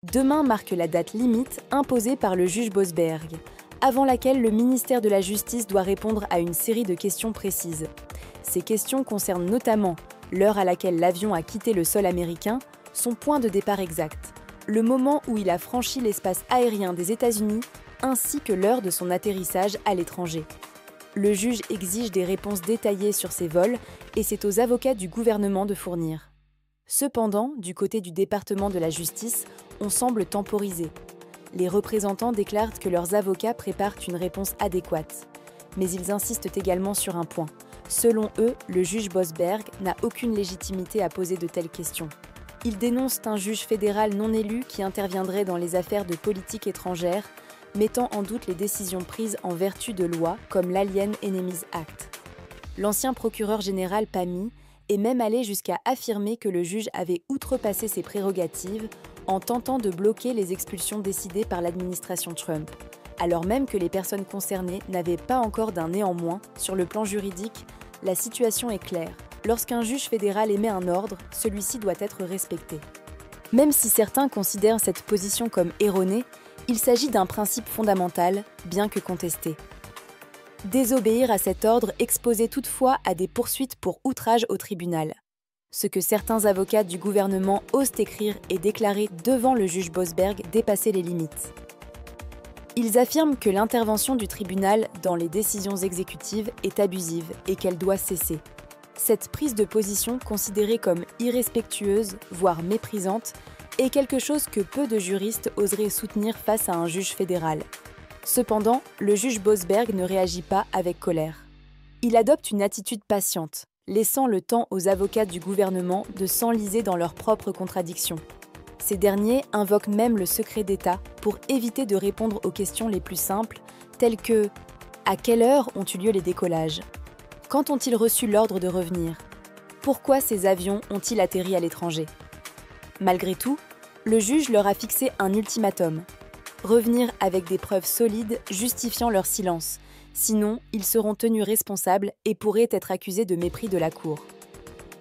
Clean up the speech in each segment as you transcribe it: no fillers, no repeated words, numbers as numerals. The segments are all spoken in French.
Demain marque la date limite imposée par le juge Bosberg, avant laquelle le ministère de la Justice doit répondre à une série de questions précises. Ces questions concernent notamment l'heure à laquelle l'avion a quitté le sol américain, son point de départ exact, le moment où il a franchi l'espace aérien des États-Unis, ainsi que l'heure de son atterrissage à l'étranger. Le juge exige des réponses détaillées sur ces vols et c'est aux avocats du gouvernement de fournir. Cependant, du côté du département de la justice, on semble temporiser. Les représentants déclarent que leurs avocats préparent une réponse adéquate. Mais ils insistent également sur un point. Selon eux, le juge Bosberg n'a aucune légitimité à poser de telles questions. Ils dénoncent un juge fédéral non élu qui interviendrait dans les affaires de politique étrangère, mettant en doute les décisions prises en vertu de lois comme l'Alien Enemies Act. L'ancien procureur général Pami est même allé jusqu'à affirmer que le juge avait outrepassé ses prérogatives en tentant de bloquer les expulsions décidées par l'administration Trump, alors même que les personnes concernées n'avaient pas encore d'un néanmoins. Sur le plan juridique, la situation est claire. Lorsqu'un juge fédéral émet un ordre, celui-ci doit être respecté. Même si certains considèrent cette position comme erronée, il s'agit d'un principe fondamental, bien que contesté. Désobéir à cet ordre exposait toutefois à des poursuites pour outrage au tribunal. Ce que certains avocats du gouvernement osent écrire et déclarer devant le juge Bosberg dépassait les limites. Ils affirment que l'intervention du tribunal dans les décisions exécutives est abusive et qu'elle doit cesser. Cette prise de position, considérée comme irrespectueuse, voire méprisante, est quelque chose que peu de juristes oseraient soutenir face à un juge fédéral. Cependant, le juge Bosberg ne réagit pas avec colère. Il adopte une attitude patiente, laissant le temps aux avocats du gouvernement de s'enliser dans leurs propres contradictions. Ces derniers invoquent même le secret d'État pour éviter de répondre aux questions les plus simples, telles que « À quelle heure ont eu lieu les décollages ? Quand ont-ils reçu l'ordre de revenir ? Pourquoi ces avions ont-ils atterri à l'étranger ?» Malgré tout, le juge leur a fixé un ultimatum. Revenir avec des preuves solides justifiant leur silence, sinon ils seront tenus responsables et pourraient être accusés de mépris de la Cour.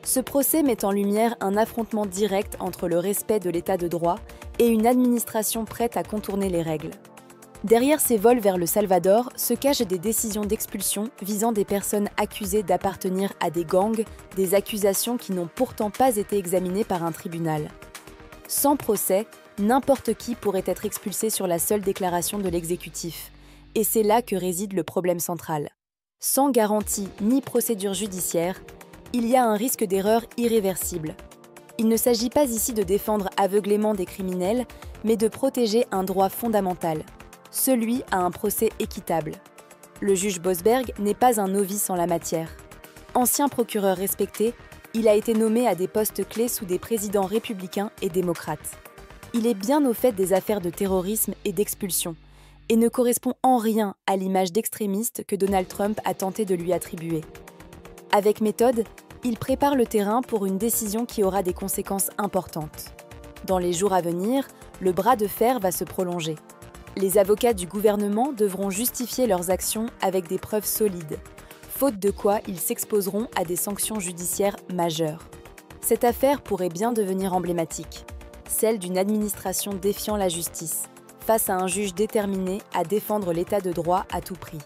Ce procès met en lumière un affrontement direct entre le respect de l'état de droit et une administration prête à contourner les règles. Derrière ces vols vers le Salvador se cachent des décisions d'expulsion visant des personnes accusées d'appartenir à des gangs, des accusations qui n'ont pourtant pas été examinées par un tribunal. Sans procès, n'importe qui pourrait être expulsé sur la seule déclaration de l'exécutif. Et c'est là que réside le problème central. Sans garantie ni procédure judiciaire, il y a un risque d'erreur irréversible. Il ne s'agit pas ici de défendre aveuglément des criminels, mais de protéger un droit fondamental, celui à un procès équitable. Le juge Bosberg n'est pas un novice en la matière. Ancien procureur respecté, il a été nommé à des postes clés sous des présidents républicains et démocrates. Il est bien au fait des affaires de terrorisme et d'expulsion, et ne correspond en rien à l'image d'extrémiste que Donald Trump a tenté de lui attribuer. Avec méthode, il prépare le terrain pour une décision qui aura des conséquences importantes. Dans les jours à venir, le bras de fer va se prolonger. Les avocats du gouvernement devront justifier leurs actions avec des preuves solides, faute de quoi ils s'exposeront à des sanctions judiciaires majeures. Cette affaire pourrait bien devenir emblématique, celle d'une administration défiant la justice, face à un juge déterminé à défendre l'état de droit à tout prix.